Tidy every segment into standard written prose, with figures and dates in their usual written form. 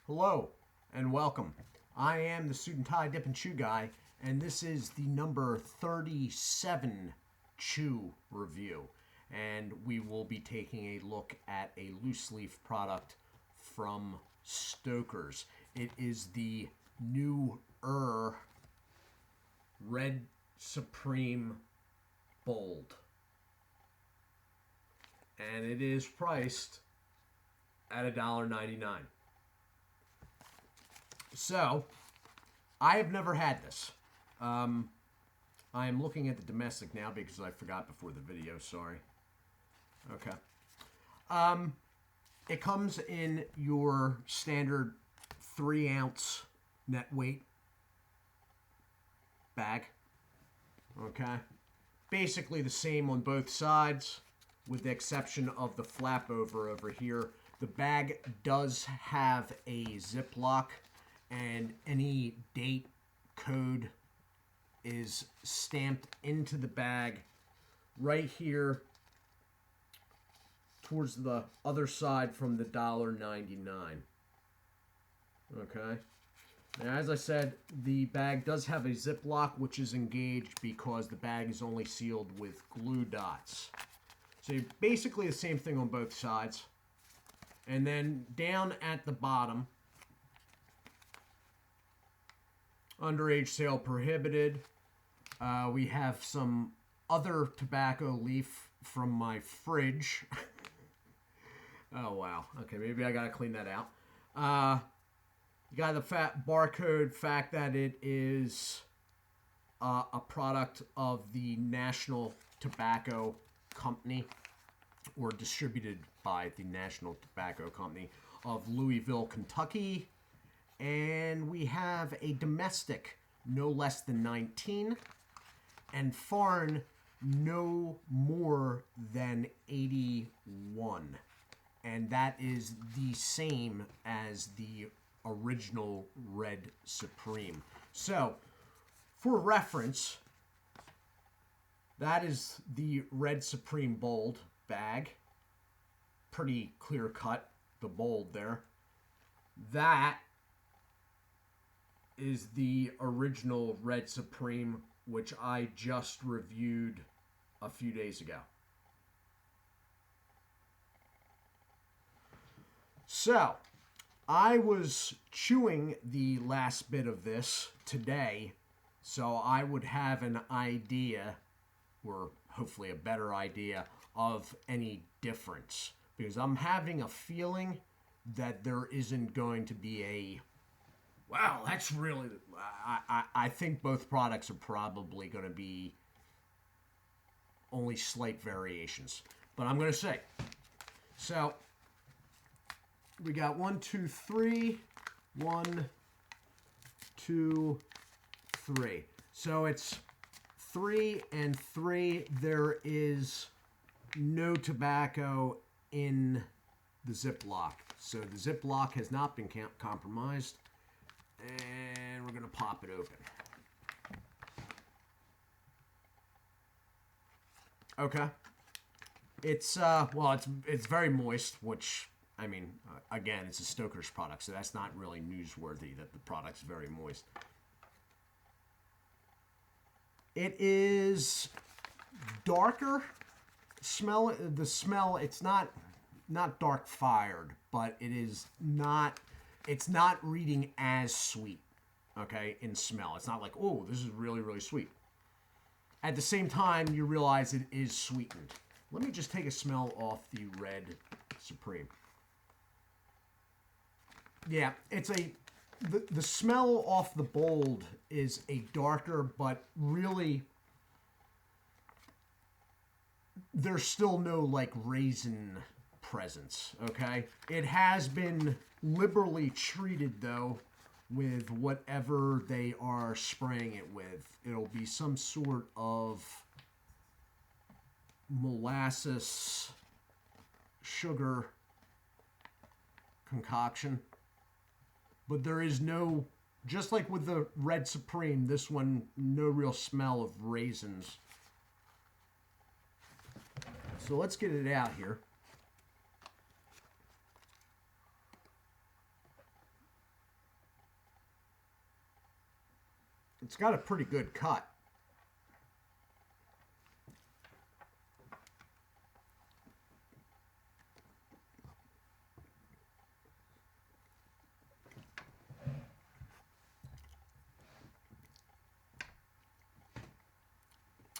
Hello and welcome. I am the Suit&Tie Dip&Chew Guy, and this is the number 37 chew review. And we will be taking a look at a loose leaf product from Stoker's. It is the new Red Supreme Bold. And it is priced at $1.99. So, I have never had this. I am looking at the domestic now because I forgot before the video, sorry. Okay. It comes in your standard 3-ounce net weight bag. Okay. Basically the same on both sides, with the exception of the flap over here. The bag does have a Ziploc, and any date code is stamped into the bag right here towards the other side from the $1.99. Okay. Now, as I said, the bag does have a Ziploc, which is engaged because the bag is only sealed with glue dots. So basically the same thing on both sides. And then down at the bottom, underage sale prohibited. We have some other tobacco leaf from my fridge. Oh, wow. Okay, maybe I got to clean that out. You got the barcode fact that it is a product of the National Tobacco Company, or distributed by the National Tobacco Company of Louisville, Kentucky. And we have a domestic no less than 19 and foreign no more than 81. And that is the same as the original Red Supreme. So, for reference, that is the Red Supreme Bold bag. Pretty clear cut, the bold there. That is the original Red Supreme, which I just reviewed a few days ago. So, I was chewing the last bit of this today, so I would have an idea, or hopefully a better idea, of any difference. Because I'm having a feeling that there isn't going to be a, wow, that's really, I think both products are probably going to be only slight variations. But I'm going to say, so we got 1, 2, 3, 1, 2, 3. So it's 3 and 3. There is no tobacco in the Ziploc. So the Ziploc has not been compromised. And we're going to pop it open. Okay. It's, well, it's very moist, which, I mean, again, it's a Stoker's product, so that's not really newsworthy that the product's very moist. It is darker smell. The smell, it's not dark fired, but it is not, it's not reading as sweet, okay, in smell. It's not like, oh, this is really, really sweet. At the same time, you realize it is sweetened. Let me just take a smell off the Red Supreme. Yeah, it's the smell off the Bold is a darker, but really there's still no like raisin presence, okay? It has been liberally treated though with whatever they are spraying it with. It'll be some sort of molasses sugar concoction. But there is no, just like with the Red Supreme, this one, no real smell of raisins. So let's get it out here. It's got a pretty good cut.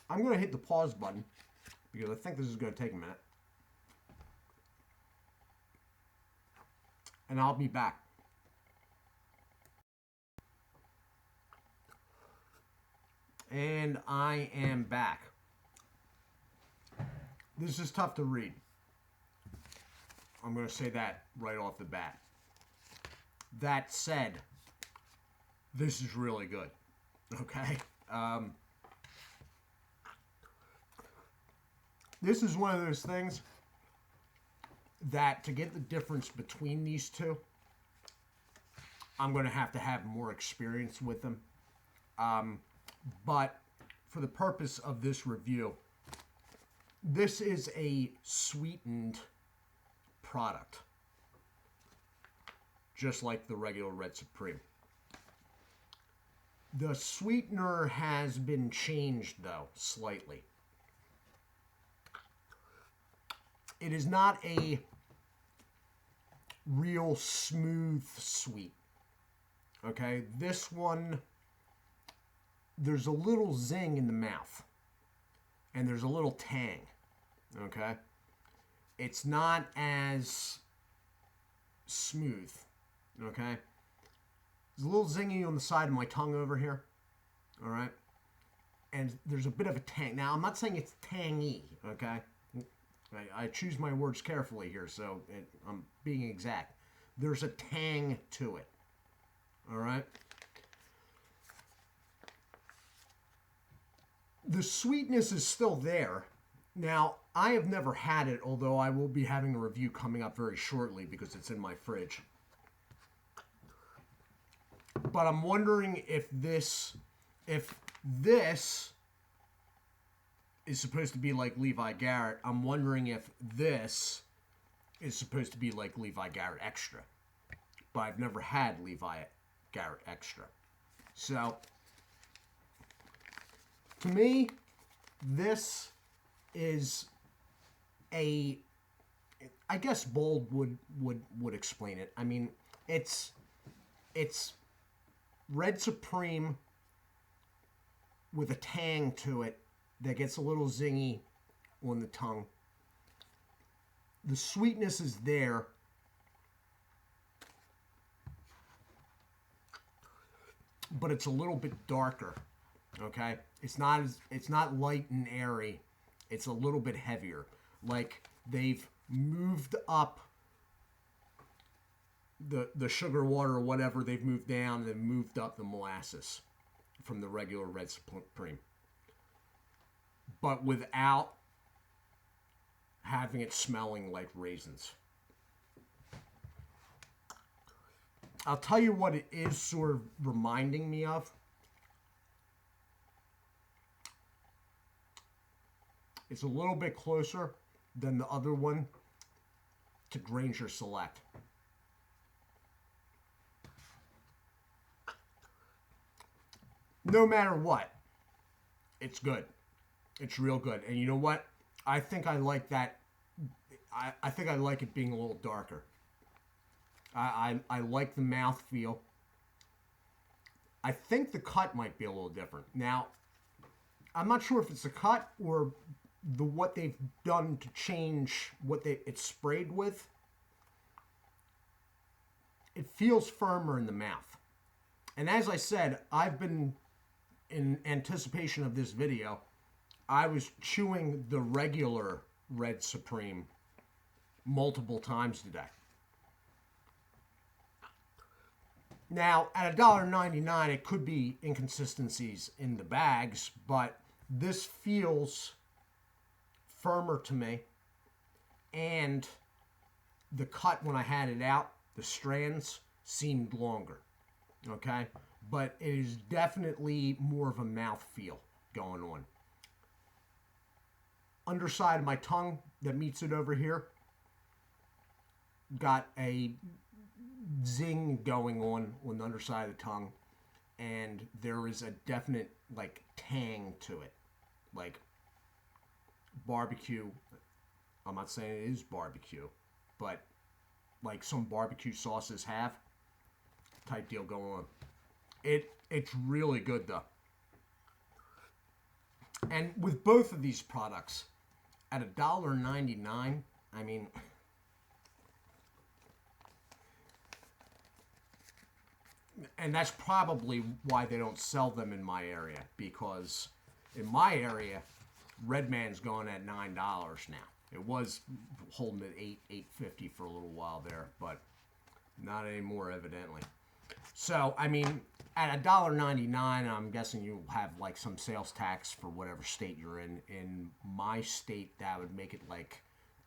I'm going to hit the pause button because I think this is going to take a minute. And I'll be back. And I am back. This is tough to read. I'm going to say that right off the bat. That said, this is really good. Okay? This is one of those things that to get the difference between these two, I'm going to have more experience with them. But for the purpose of this review, this is a sweetened product, just like the regular Red Supreme. The sweetener has been changed, though, slightly. It is not a real smooth sweet. Okay, this one, there's a little zing in the mouth. And there's a little tang. Okay? It's not as smooth. Okay? There's a little zingy on the side of my tongue over here. Alright? And there's a bit of a tang. Now, I'm not saying it's tangy. Okay? I choose my words carefully here, so I'm being exact. There's a tang to it. All right? The sweetness is still there. Now, I have never had it, although I will be having a review coming up very shortly because it's in my fridge. But I'm wondering if this is supposed to be like Levi Garrett, I'm wondering if this is supposed to be like Levi Garrett Extra. But I've never had Levi Garrett Extra. So, to me, this is a, I guess bold would explain it. I mean, it's Red Supreme with a tang to it that gets a little zingy on the tongue. The sweetness is there. But it's a little bit darker. Okay? It's not light and airy. It's a little bit heavier. Like they've moved up the sugar water or whatever, they've moved down and they've moved up the molasses from the regular Red Supreme. But without having it smelling like raisins. I'll tell you what it is sort of reminding me of. It's a little bit closer than the other one to Granger Select. No matter what, it's good. It's real good. And you know what? I think I like that. I think I like it being a little darker. I like the mouthfeel. I think the cut might be a little different. Now, I'm not sure if it's the cut or what they've done to change what it's sprayed with. It feels firmer in the mouth. And as I said, I've been, in anticipation of this video, I was chewing the regular Red Supreme multiple times today. Now, at $1.99, it could be inconsistencies in the bags, but this feels firmer to me. And the cut, when I had it out, the strands seemed longer. Okay? But it is definitely more of a mouthfeel going on. Underside of my tongue that meets it over here got a zing going on the underside of the tongue. and there is a definite like tang to it, like barbecue. I'm not saying it is barbecue, but like some barbecue sauces have type deal going on. It's really good though. And with both of these products at $1.99, I mean, and that's probably why they don't sell them in my area, because in my area, Red Man's going at $9 now. It was holding at $8.50 for a little while there, but not anymore, evidently. So, I mean, at $1.99, I'm guessing you have like some sales tax for whatever state you're in. In my state, that would make it like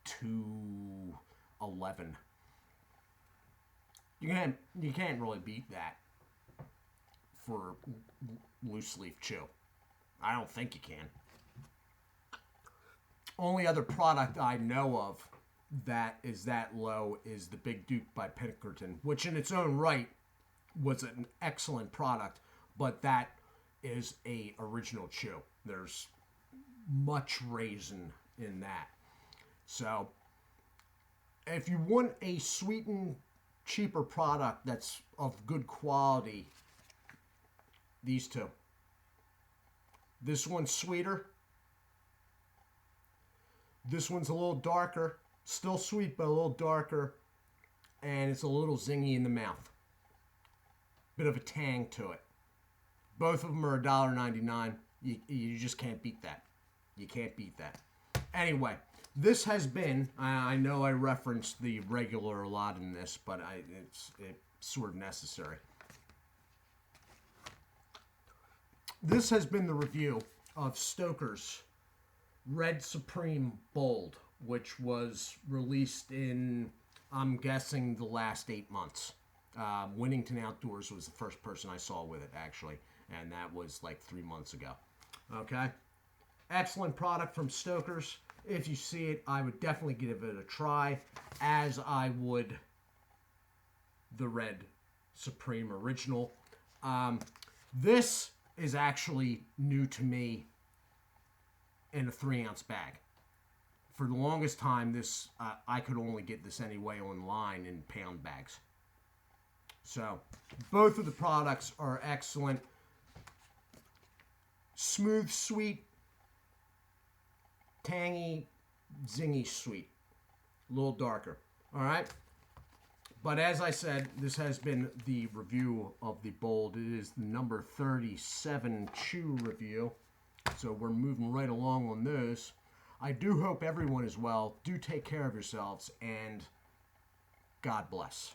$2.11. You can't really beat that for loose leaf chew. I don't think you can. Only other product I know of that is that low is the Big Duke by Pinkerton, which in its own right was an excellent product, but that is a original chew. There's much raisin in that. So if you want a sweetened, cheaper product that's of good quality, these two. This one's sweeter. This one's a little darker. Still sweet, but a little darker. And it's a little zingy in the mouth. Bit of a tang to it. Both of them are $1.99. You just can't beat that. You can't beat that. Anyway, this has been, I know I referenced the regular a lot in this, but it's sort of necessary. This has been the review of Stoker's Red Supreme Bold, which was released in, I'm guessing, the last 8 months. Winnington Outdoors was the first person I saw with it, actually, and that was like 3 months ago. Okay? Excellent product from Stoker's. If you see it, I would definitely give it a try, as I would the Red Supreme Original. This is actually new to me in a 3-ounce bag. For the longest time, this I could only get this anyway online in pound bags. So, both of the products are excellent. Smooth, sweet, tangy, zingy sweet. A little darker. All right? But as I said, this has been the review of the Bold. It is the number 37 chew review. So we're moving right along on those. I do hope everyone is well. Do take care of yourselves, and God bless.